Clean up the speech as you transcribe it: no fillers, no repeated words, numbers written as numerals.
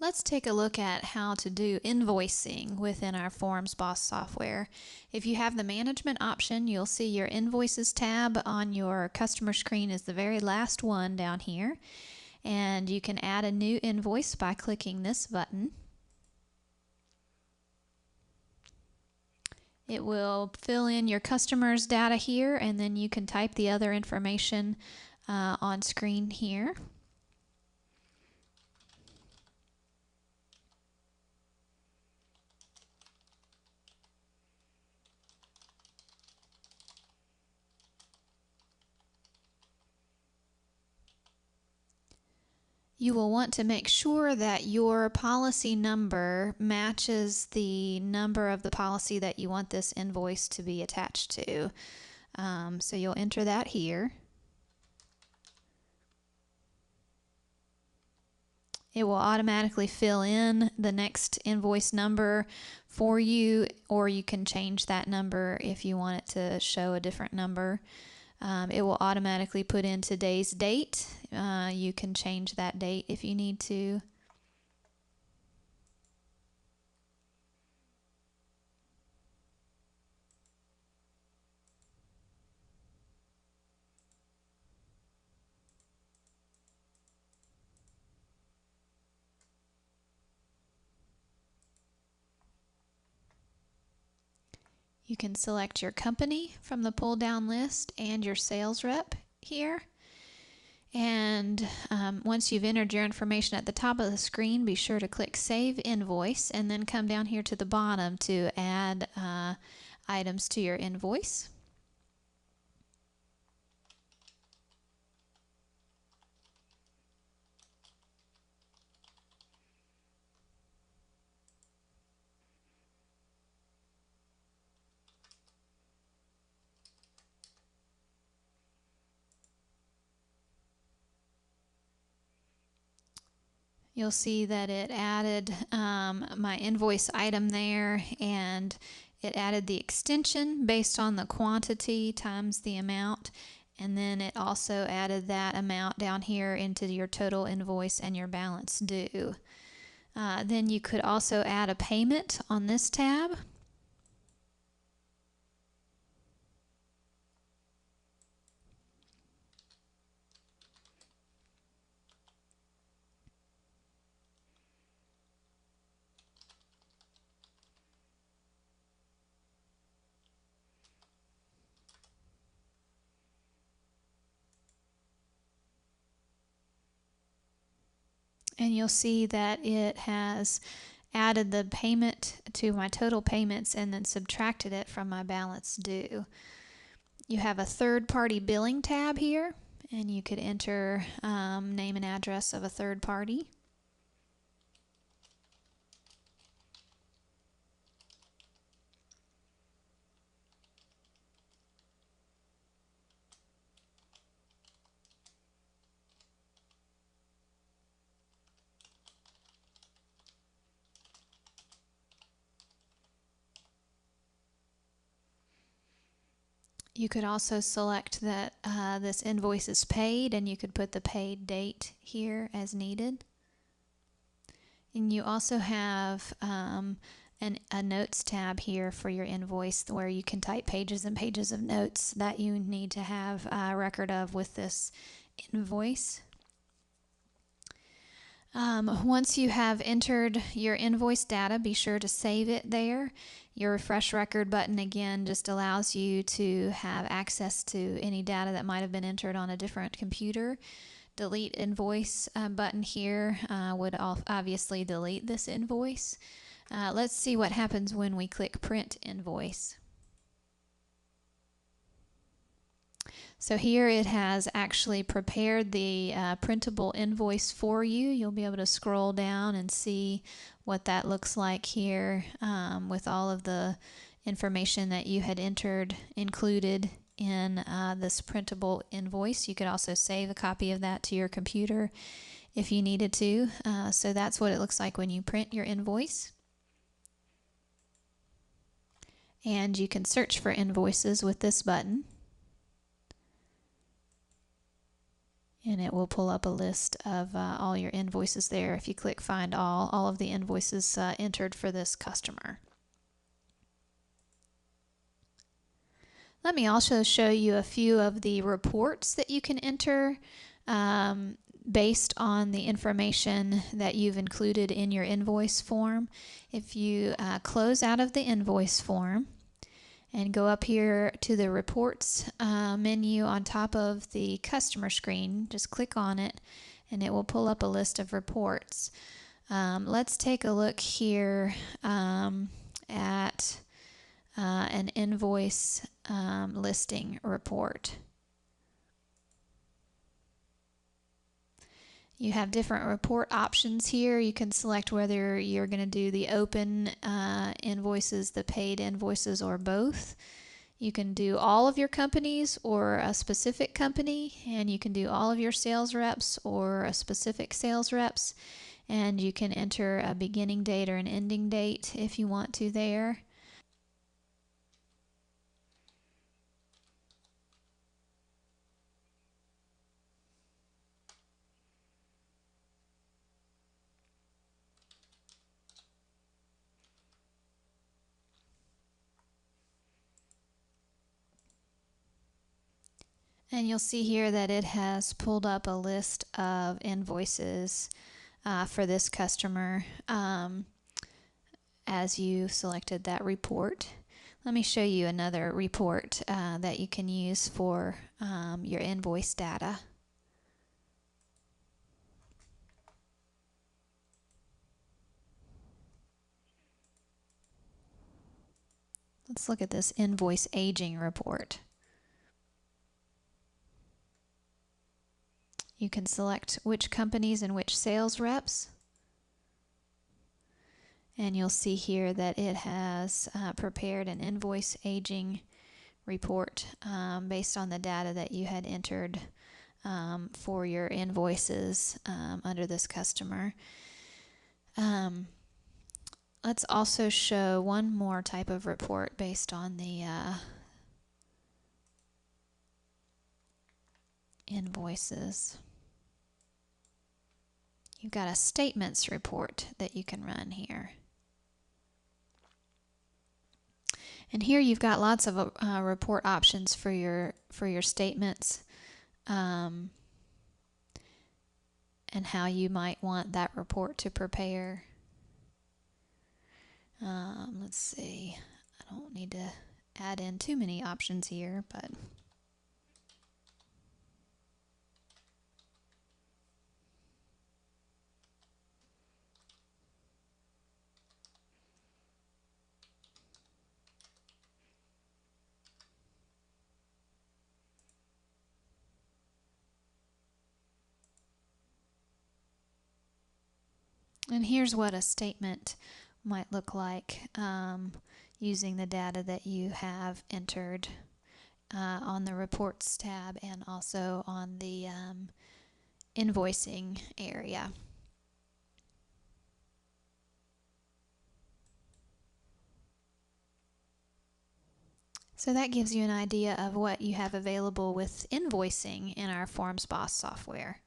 Let's take a look at how to do invoicing within our Forms Boss software. If you have the management option, you'll see your Invoices tab on your customer screen is the very last one down here. And you can add a new invoice by clicking this button. It will fill in your customer's data here, and then you can type the other information on screen here. You will want to make sure that your policy number matches the number of the policy that you want this invoice to be attached to. So you'll enter that here. It will automatically fill in the next invoice number for you, or you can change that number if you want it to show a different number. It will automatically put in today's date. You can change that date if you need to. You can select your company from the pull-down list and your sales rep here. And once you've entered your information at the top of the screen, be sure to click Save Invoice and then come down here to the bottom to add items to your invoice. You'll see that it added my invoice item there, and it added the extension based on the quantity times the amount, and then it also added that amount down here into your total invoice and your balance due. Then you could also add a payment on this tab. And you'll see that it has added the payment to my total payments and then subtracted it from my balance due. You have a third-party billing tab here, and you could enter name and address of a third party. You could also select that this invoice is paid, and you could put the paid date here as needed. And you also have a notes tab here for your invoice where you can type pages and pages of notes that you need to have a record of with this invoice. Once you have entered your invoice data, be sure to save it there. Your refresh record button again just allows you to have access to any data that might have been entered on a different computer. Delete invoice button here would obviously delete this invoice. Let's see what happens when we click print invoice. So here it has actually prepared the printable invoice for you. You'll be able to scroll down and see what that looks like here with all of the information that you had entered included in this printable invoice. You could also save a copy of that to your computer if you needed to. So that's what it looks like when you print your invoice. And you can search for invoices with this button. And it will pull up a list of all your invoices there. If you click Find all of the invoices entered for this customer. Let me also show you a few of the reports that you can enter based on the information that you've included in your invoice form. If you close out of the invoice form and go up here to the reports menu on top of the customer screen, just click on it and it will pull up a list of reports. Let's take a look here at an invoice listing report. You have different report options here. You can select whether you're going to do the open invoices, the paid invoices, or both. You can do all of your companies or a specific company, and you can do all of your sales reps or a specific sales reps, and you can enter a beginning date or an ending date if you want to there. And you'll see here that it has pulled up a list of invoices for this customer as you selected that report. Let me show you another report that you can use for your invoice data. Let's look at this invoice aging report. You can select which companies and which sales reps. And you'll see here that it has prepared an invoice aging report based on the data that you had entered for your invoices under this customer. Let's also show one more type of report based on the invoices. You've got a statements report that you can run here. And here you've got lots of report options for your statements and how you might want that report to prepare. Let's see. I don't need to add in too many options here, but and here's what a statement might look like using the data that you have entered on the Reports tab and also on the invoicing area. So that gives you an idea of what you have available with invoicing in our Forms Boss software.